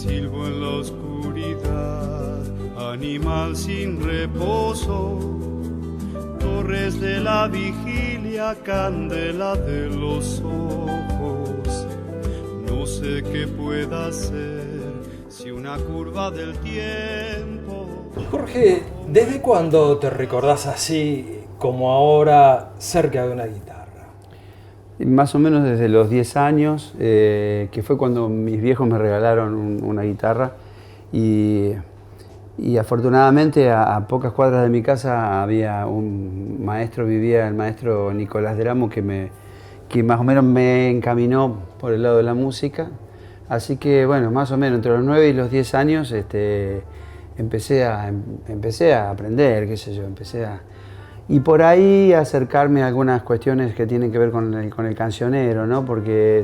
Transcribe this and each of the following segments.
silbo en la oscuridad, animal sin reposo, torres de la vigilia, candela de los ojos. No sé qué pueda ser si una curva del tiempo. Jorge, ¿desde cuándo te recordás así como ahora cerca de una guitarra? Más o menos desde los 10 años, que fue cuando mis viejos me regalaron una guitarra y afortunadamente a pocas cuadras de mi casa había un maestro, vivía el maestro Nicolás Deramo, que más o menos me encaminó por el lado de la música. Así que bueno, más o menos entre los 9 y los 10 años empecé a aprender, qué sé yo, y por ahí acercarme a algunas cuestiones que tienen que ver con el cancionero, ¿no? Porque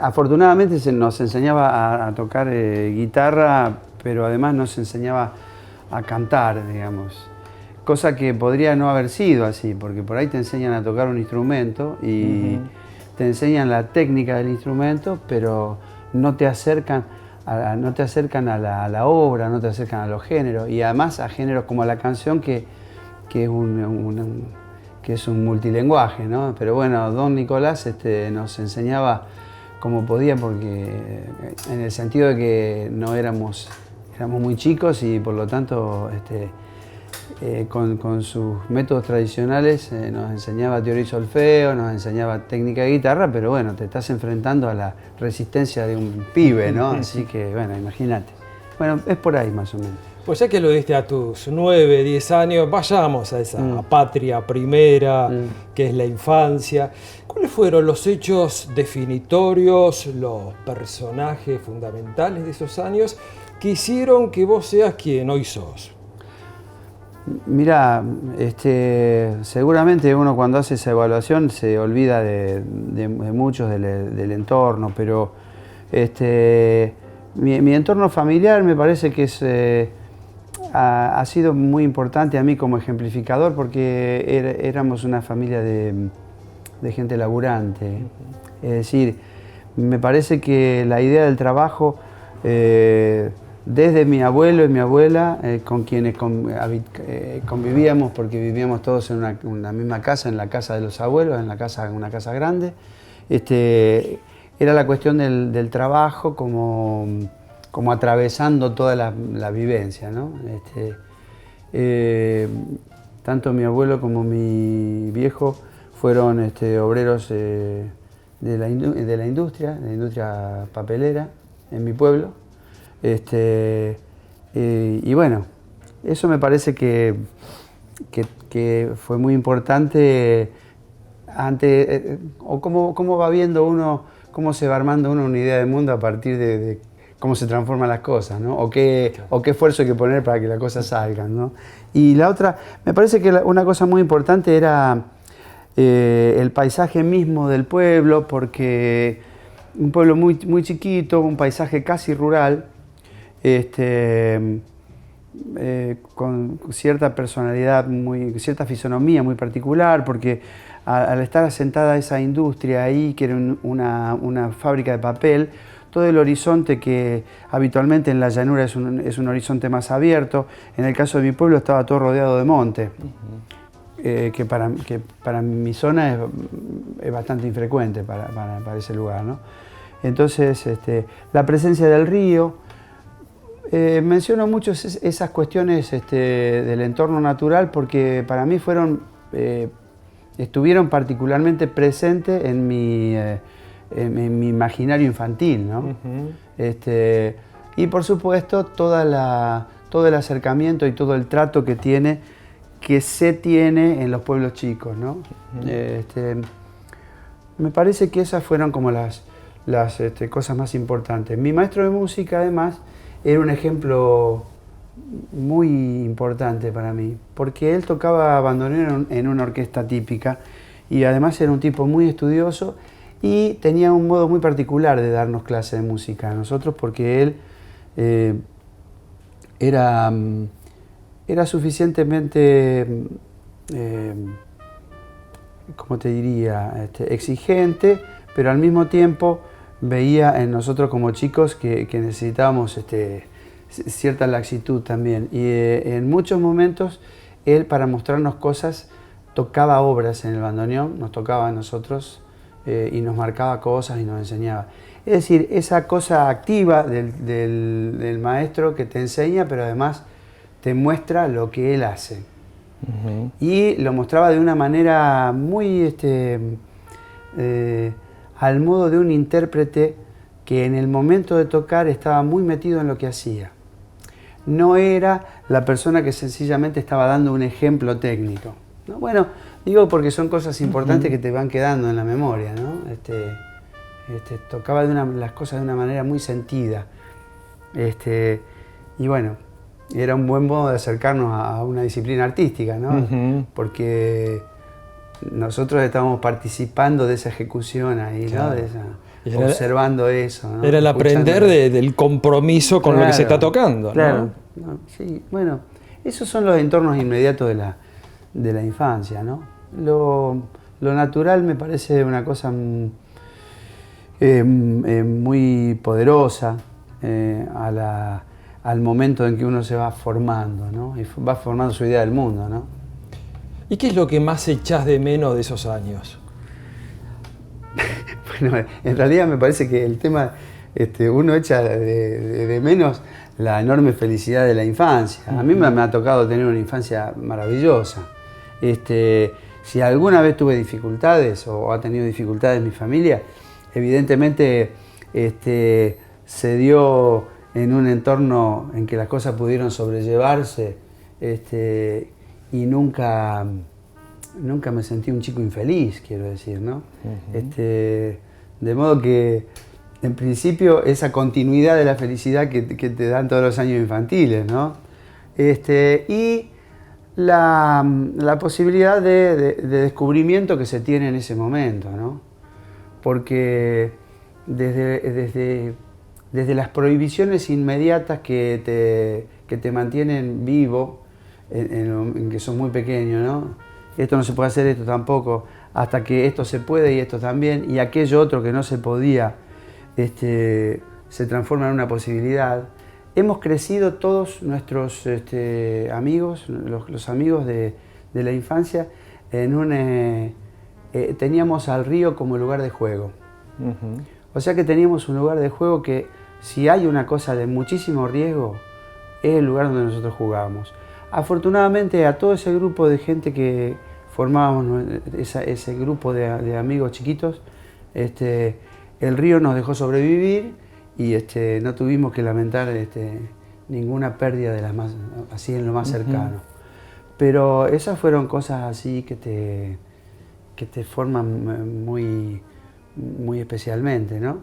afortunadamente se nos enseñaba a tocar guitarra, pero además nos enseñaba a cantar, digamos. Cosa que podría no haber sido así, porque por ahí te enseñan a tocar un instrumento y te enseñan la técnica del instrumento, pero no te acercan a la obra, no te acercan a los géneros, y además a géneros como la canción, que es un multilenguaje, ¿no? Pero bueno, don Nicolás nos enseñaba como podía, porque en el sentido de que éramos muy chicos y por lo tanto con sus métodos tradicionales nos enseñaba teoría y solfeo, nos enseñaba técnica de guitarra, pero bueno, te estás enfrentando a la resistencia de un pibe, ¿no? Así que bueno, imagínate. Bueno, es por ahí más o menos. Pues ya que lo diste a tus 9, 10 años, vayamos a esa patria primera, que es la infancia. ¿Cuáles fueron los hechos definitorios, los personajes fundamentales de esos años que hicieron que vos seas quien hoy sos? Mirá, seguramente uno cuando hace esa evaluación se olvida de muchos del entorno, pero mi entorno familiar me parece que ha sido muy importante a mí como ejemplificador, porque éramos una familia de gente laburante. Es decir, me parece que la idea del trabajo, desde mi abuelo y mi abuela, con quienes convivíamos, porque vivíamos todos en una misma casa, en la casa de los abuelos, en una casa grande, era la cuestión del trabajo como atravesando toda la vivencia, ¿no? Tanto mi abuelo como mi viejo fueron obreros de la industria papelera en mi pueblo. Y bueno, eso me parece que fue muy importante o cómo va viendo uno, cómo se va armando uno una idea de mundo a partir de cómo se transforman las cosas, ¿no? O qué esfuerzo hay que poner para que las cosas salgan, ¿no? Y la otra, me parece que una cosa muy importante era el paisaje mismo del pueblo, porque un pueblo muy, muy chiquito, un paisaje casi rural, con cierta personalidad, cierta fisonomía muy particular, porque al estar asentada esa industria ahí, que era una fábrica de papel, todo el horizonte, que habitualmente en la llanura es un horizonte más abierto, en el caso de mi pueblo estaba todo rodeado de monte, que para mi zona es bastante infrecuente para ese lugar, ¿no? Entonces, la presencia del río, menciono mucho esas cuestiones del entorno natural, porque para mí estuvieron particularmente presentes en mi imaginario infantil, ¿no? Y por supuesto todo el acercamiento y todo el trato que se tiene en los pueblos chicos, ¿no? Me parece que esas fueron como las cosas más importantes. Mi maestro de música, además, era un ejemplo muy importante para mí, porque él tocaba bandoneón en una orquesta típica y además era un tipo muy estudioso y tenía un modo muy particular de darnos clase de música a nosotros, porque él era suficientemente, ¿cómo te diría?, exigente, pero al mismo tiempo veía en nosotros como chicos que necesitábamos cierta laxitud también. Y en muchos momentos él, para mostrarnos cosas, tocaba obras en el bandoneón, nos tocaba a nosotros y nos marcaba cosas y nos enseñaba. Es decir, esa cosa activa del maestro que te enseña, pero además te muestra lo que él hace. Uh-huh. Y lo mostraba de una manera muy al modo de un intérprete que en el momento de tocar estaba muy metido en lo que hacía. No era la persona que sencillamente estaba dando un ejemplo técnico, ¿no? Bueno, digo porque son cosas importantes que te van quedando en la memoria, ¿no? Tocaba las cosas de una manera muy sentida. Y bueno, era un buen modo de acercarnos a una disciplina artística, ¿no? Uh-huh. Porque nosotros estábamos participando de esa ejecución ahí, claro, ¿no? Observando eso, ¿no? Era el aprender del compromiso con lo que se está tocando, claro, ¿no? Sí, bueno, esos son los entornos inmediatos de la infancia, ¿no? Lo natural me parece una cosa muy poderosa al momento en que uno se va formando, ¿no? Y va formando su idea del mundo, ¿no? ¿Y qué es lo que más echás de menos de esos años? Bueno, en realidad me parece que el tema, uno echa de menos la enorme felicidad de la infancia. A mí me ha tocado tener una infancia maravillosa. Si alguna vez tuve dificultades o ha tenido dificultades mi familia, evidentemente se dio en un entorno en que las cosas pudieron sobrellevarse y nunca me sentí un chico infeliz, quiero decir, ¿no? Uh-huh. De modo que, en principio, esa continuidad de la felicidad que te dan todos los años infantiles, ¿no? Y la posibilidad de descubrimiento que se tiene en ese momento, ¿no? Porque desde las prohibiciones inmediatas que te mantienen vivo, en que sos muy pequeño, ¿no? Esto no se puede hacer, esto tampoco, hasta que esto se puede y esto también, y aquello otro que no se podía se transforma en una posibilidad. Hemos crecido todos nuestros amigos, los amigos de la infancia, teníamos al río como lugar de juego. Uh-huh. O sea que teníamos un lugar de juego que, si hay una cosa de muchísimo riesgo, es el lugar donde nosotros jugábamos. Afortunadamente, a todo ese grupo de gente que formábamos, ese grupo de amigos chiquitos, el río nos dejó sobrevivir y no tuvimos que lamentar ninguna pérdida así en lo más cercano. Pero esas fueron cosas así que te forman muy, muy especialmente, ¿no?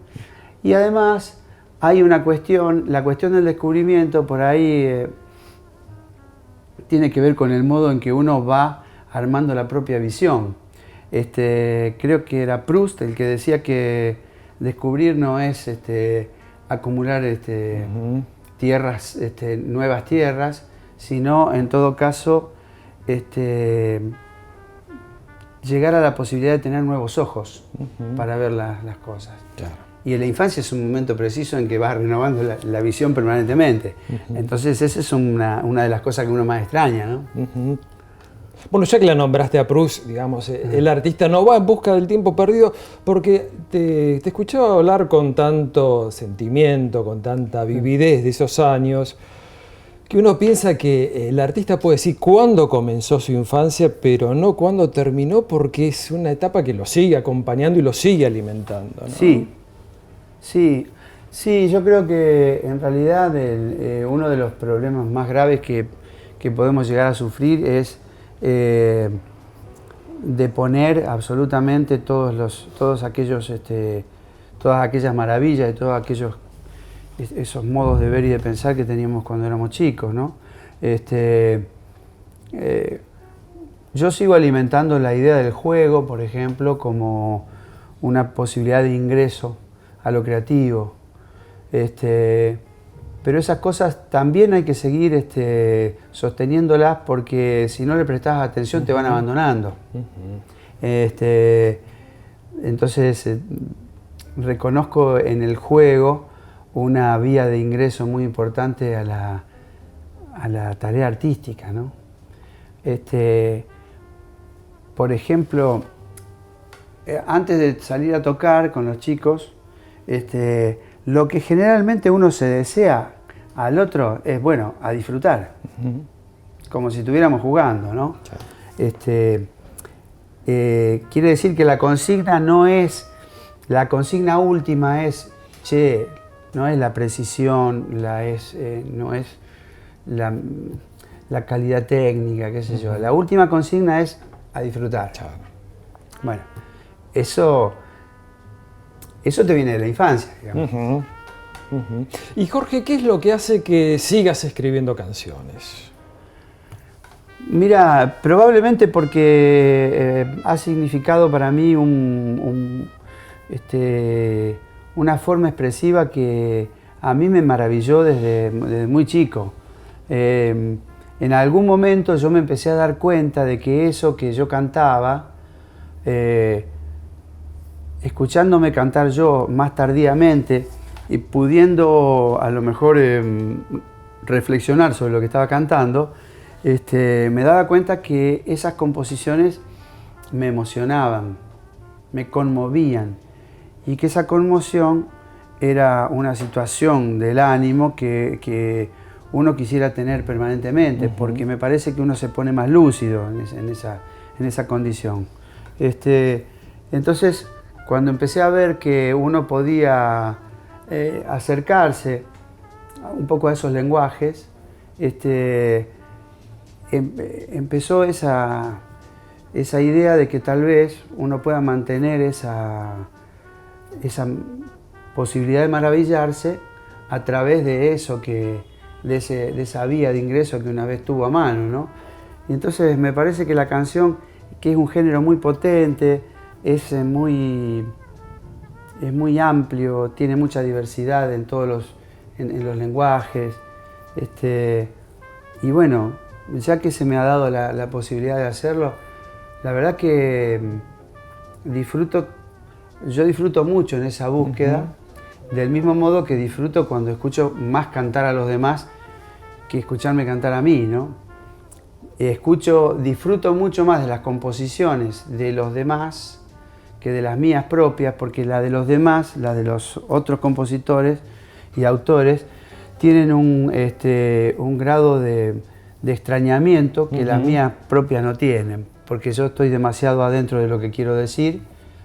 Y además hay una cuestión, la cuestión del descubrimiento por ahí tiene que ver con el modo en que uno va armando la propia visión. Creo que era Proust el que decía que descubrir no es acumular uh-huh. tierras, nuevas tierras, sino en todo caso llegar a la posibilidad de tener nuevos ojos uh-huh. para ver las cosas. Claro. Y en la infancia es un momento preciso en que vas renovando la visión permanentemente. Uh-huh. Entonces esa es una de las cosas que uno más extraña, ¿no? Uh-huh. Bueno, ya que la nombraste a Proust, digamos, el artista no va en busca del tiempo perdido, porque te escuchaba hablar con tanto sentimiento, con tanta vividez de esos años, que uno piensa que el artista puede decir cuándo comenzó su infancia, pero no cuándo terminó, porque es una etapa que lo sigue acompañando y lo sigue alimentando, ¿no? Sí, yo creo que en realidad uno de los problemas más graves que podemos llegar a sufrir es de poner absolutamente todas aquellas maravillas y todos esos modos de ver y de pensar que teníamos cuando éramos chicos, ¿no? Yo sigo alimentando la idea del juego, por ejemplo, como una posibilidad de ingreso a lo creativo. Pero esas cosas también hay que seguir sosteniéndolas, porque si no le prestas atención te van abandonando. Uh-huh. Entonces reconozco en el juego una vía de ingreso muy importante a la tarea artística, ¿no? Por ejemplo, antes de salir a tocar con los chicos, lo que generalmente uno se desea al otro es, bueno, a disfrutar, como si estuviéramos jugando, ¿no? Quiere decir que la consigna no es, la consigna última es, che, no es la precisión, no es la calidad técnica, qué sé yo. La última consigna es a disfrutar. Bueno, eso te viene de la infancia, digamos. Y Jorge, ¿qué es lo que hace que sigas escribiendo canciones? Mira, probablemente porque ha significado para mí una forma expresiva que a mí me maravilló desde muy chico. En algún momento yo me empecé a dar cuenta de que eso que yo cantaba, escuchándome cantar yo más tardíamente y pudiendo a lo mejor reflexionar sobre lo que estaba cantando, me daba cuenta que esas composiciones me emocionaban, me conmovían, y que esa conmoción era una situación del ánimo que uno quisiera tener permanentemente, porque me parece que uno se pone más lúcido en esa condición. Entonces, cuando empecé a ver que uno podía acercarse un poco a esos lenguajes, empezó esa idea de que tal vez uno pueda mantener esa posibilidad de maravillarse a través de eso de esa vía de ingreso que una vez tuvo a mano, ¿no? Y entonces me parece que la canción, que es un género muy potente, es muy amplio, tiene mucha diversidad en todos los lenguajes, y bueno, ya que se me ha dado la posibilidad de hacerlo, la verdad que yo disfruto mucho en esa búsqueda, del mismo modo que disfruto cuando escucho más cantar a los demás que escucharme cantar a mí, ¿no? Disfruto mucho más de las composiciones de los demás que de las mías propias, porque la de los demás, la de los otros compositores y autores, tienen un grado de extrañamiento que las mías propias no tienen, porque yo estoy demasiado adentro de lo que quiero decir,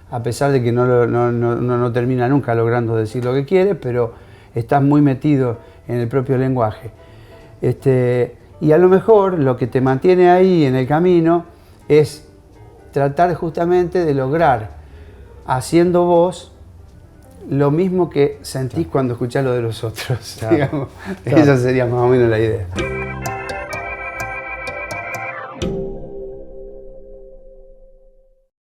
a pesar de que no termina nunca logrando decir lo que quiere, pero estás muy metido en el propio lenguaje. Y a lo mejor lo que te mantiene ahí en el camino es tratar justamente de lograr, haciendo vos, lo mismo que sentís cuando escuchás lo de los otros. Digamos. Esa sería más o menos la idea.